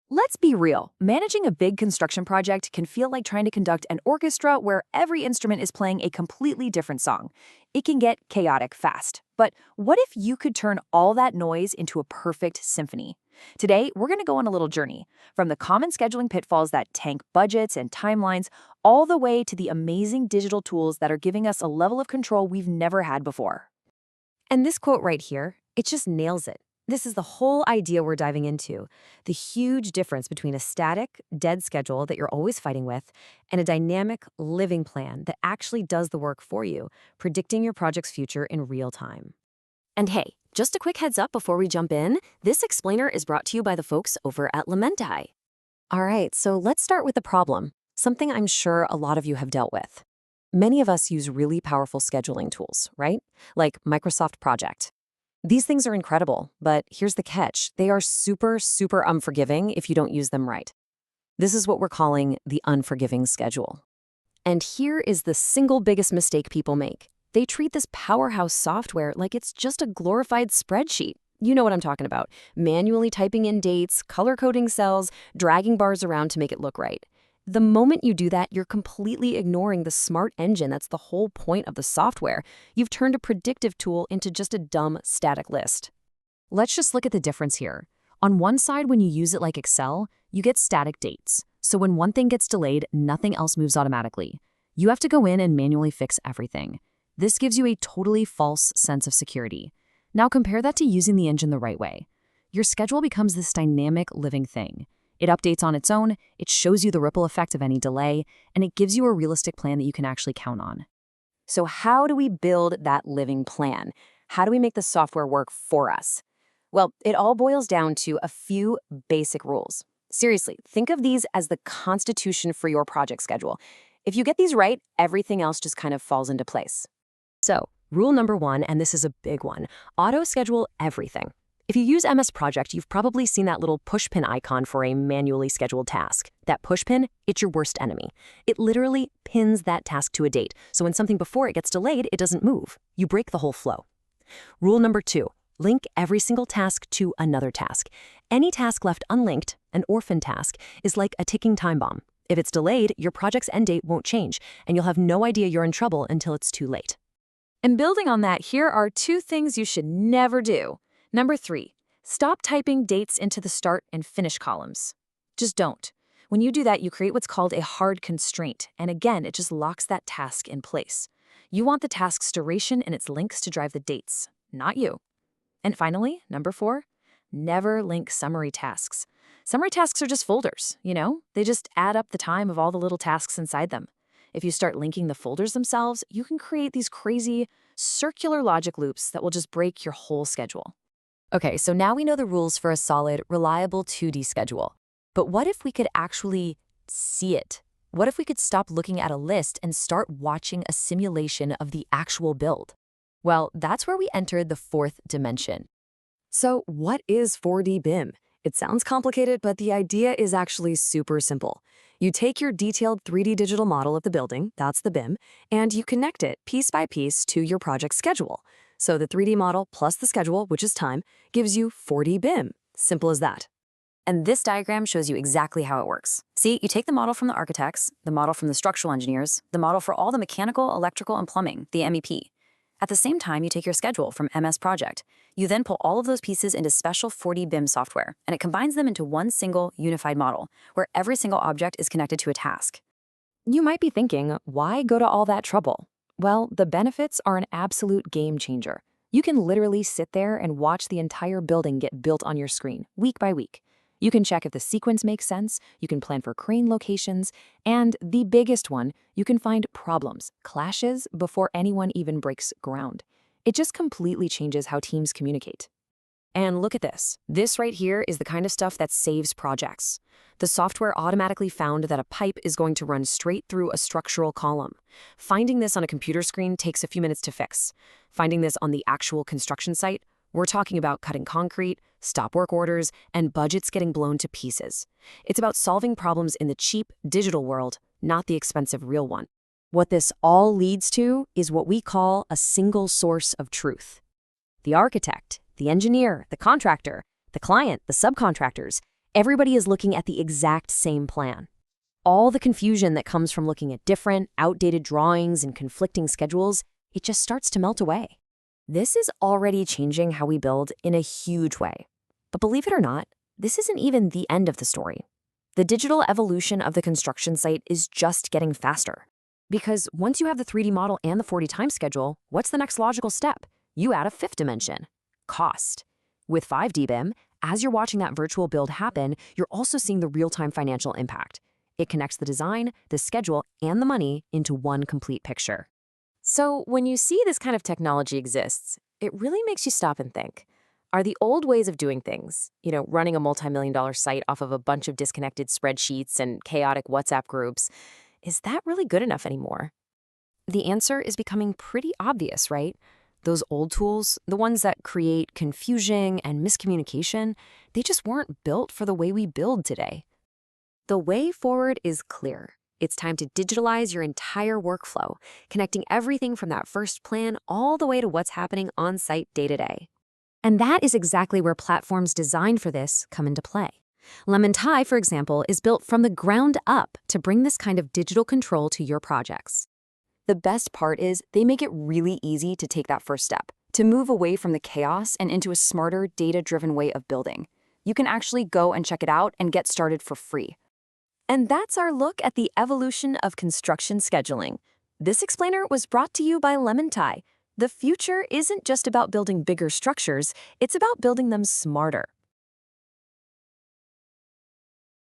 Let's be real. Managing a big construction project can feel like trying to conduct an orchestra where every instrument is playing a completely different song. It can get chaotic fast. But what if you could turn all that noise into a perfect symphony? Today, we're going to go on a little journey, from the common scheduling pitfalls that tank budgets and timelines, all the way to the amazing digital tools that are giving us a level of control we've never had before. And this quote right here, it just nails it. This is the whole idea we're diving into, the huge difference between a static, dead schedule that you're always fighting with and a dynamic, living plan that actually does the work for you, predicting your project's future in real time. And hey, just a quick heads up before we jump in, this explainer is brought to you by the folks over at Lementai. All right, so let's start with the problem, something I'm sure a lot of you have dealt with. Many of us use really powerful scheduling tools, right? Like Microsoft Project. These things are incredible, but here's the catch. They are super unforgiving if you don't use them right. This is what we're calling the unforgiving schedule. And here is the single biggest mistake people make. They treat this powerhouse software like it's just a glorified spreadsheet. You know what I'm talking about. Manually typing in dates, color-coding cells, dragging bars around to make it look right. The moment you do that, you're completely ignoring the smart engine that's the whole point of the software. You've turned a predictive tool into just a dumb static list. Let's just look at the difference here. On one side, when you use it like Excel, you get static dates. So when one thing gets delayed, nothing else moves automatically. You have to go in and manually fix everything. This gives you a totally false sense of security. Now compare that to using the engine the right way. Your schedule becomes this dynamic, living thing. It updates on its own, it shows you the ripple effect of any delay, and it gives you a realistic plan that you can actually count on. So how do we build that living plan? How do we make the software work for us? Well, it all boils down to a few basic rules. Seriously, think of these as the constitution for your project schedule. If you get these right, everything else just kind of falls into place. So, rule number 1, and this is a big one, auto-schedule everything. If you use MS Project, you've probably seen that little pushpin icon for a manually scheduled task. That pushpin, it's your worst enemy. It literally pins that task to a date, so when something before it gets delayed, it doesn't move. You break the whole flow. Rule number 2, link every single task to another task. Any task left unlinked, an orphan task, is like a ticking time bomb. If it's delayed, your project's end date won't change, and you'll have no idea you're in trouble until it's too late. And building on that, here are 2 things you should never do. Number 3, stop typing dates into the start and finish columns. Just don't. When you do that, you create what's called a hard constraint, and again, it just locks that task in place. You want the task's duration and its links to drive the dates, not you. And finally, number 4, never link summary tasks. Summary tasks are just folders, you know? They just add up the time of all the little tasks inside them. If you start linking the folders themselves, you can create these crazy circular logic loops that will just break your whole schedule. Okay, so now we know the rules for a solid, reliable 2D schedule. But what if we could actually see it? What if we could stop looking at a list and start watching a simulation of the actual build? Well, that's where we entered the 4th dimension. So what is 4D BIM? It sounds complicated, but the idea is actually super simple. You take your detailed 3D digital model of the building, that's the BIM, and you connect it piece by piece to your project schedule. So the 3D model plus the schedule, which is time, gives you 4D BIM. Simple as that. And this diagram shows you exactly how it works. See, you take the model from the architects, the model from the structural engineers, the model for all the mechanical, electrical, and plumbing, the MEP. At the same time, you take your schedule from MS Project. You then pull all of those pieces into special 4D BIM software, and it combines them into one single, unified model, where every single object is connected to a task. You might be thinking, why go to all that trouble? Well, the benefits are an absolute game changer. You can literally sit there and watch the entire building get built on your screen, week by week. You can check if the sequence makes sense, you can plan for crane locations, and the biggest one, you can find problems, clashes, before anyone even breaks ground. It just completely changes how teams communicate. And look at this. This right here is the kind of stuff that saves projects. The software automatically found that a pipe is going to run straight through a structural column. Finding this on a computer screen takes a few minutes to fix. Finding this on the actual construction site, we're talking about cutting concrete, stop work orders, and budgets getting blown to pieces. It's about solving problems in the cheap digital world, not the expensive real one. What this all leads to is what we call a single source of truth. The architect, the engineer, the contractor, the client, the subcontractors, Everybody is looking at the exact same plan. All the confusion that comes from looking at different, outdated drawings and conflicting schedules, it just starts to melt away. This is already changing how we build in a huge way. But believe it or not, this isn't even the end of the story. The digital evolution of the construction site is just getting faster. Because once you have the 3D model and the 4D time schedule, what's the next logical step? You add a fifth dimension: cost. With 5D BIM, as you're watching that virtual build happen, you're also seeing the real-time financial impact. It connects the design, the schedule, and the money into one complete picture. So when you see this kind of technology exists, it really makes you stop and think. Are the old ways of doing things, running a multi-million-dollar site off of a bunch of disconnected spreadsheets and chaotic WhatsApp groups, is that really good enough anymore? The answer is becoming pretty obvious, right? Those old tools, the ones that create confusion and miscommunication, they just weren't built for the way we build today. The way forward is clear. It's time to digitalize your entire workflow, connecting everything from that first plan all the way to what's happening on site day to day. And that is exactly where platforms designed for this come into play. Lementai, for example, is built from the ground up to bring this kind of digital control to your projects. The best part is they make it really easy to take that first step, to move away from the chaos and into a smarter, data-driven way of building. You can actually go and check it out and get started for free. And that's our look at the evolution of construction scheduling. This explainer was brought to you by Lementai. The future isn't just about building bigger structures, it's about building them smarter.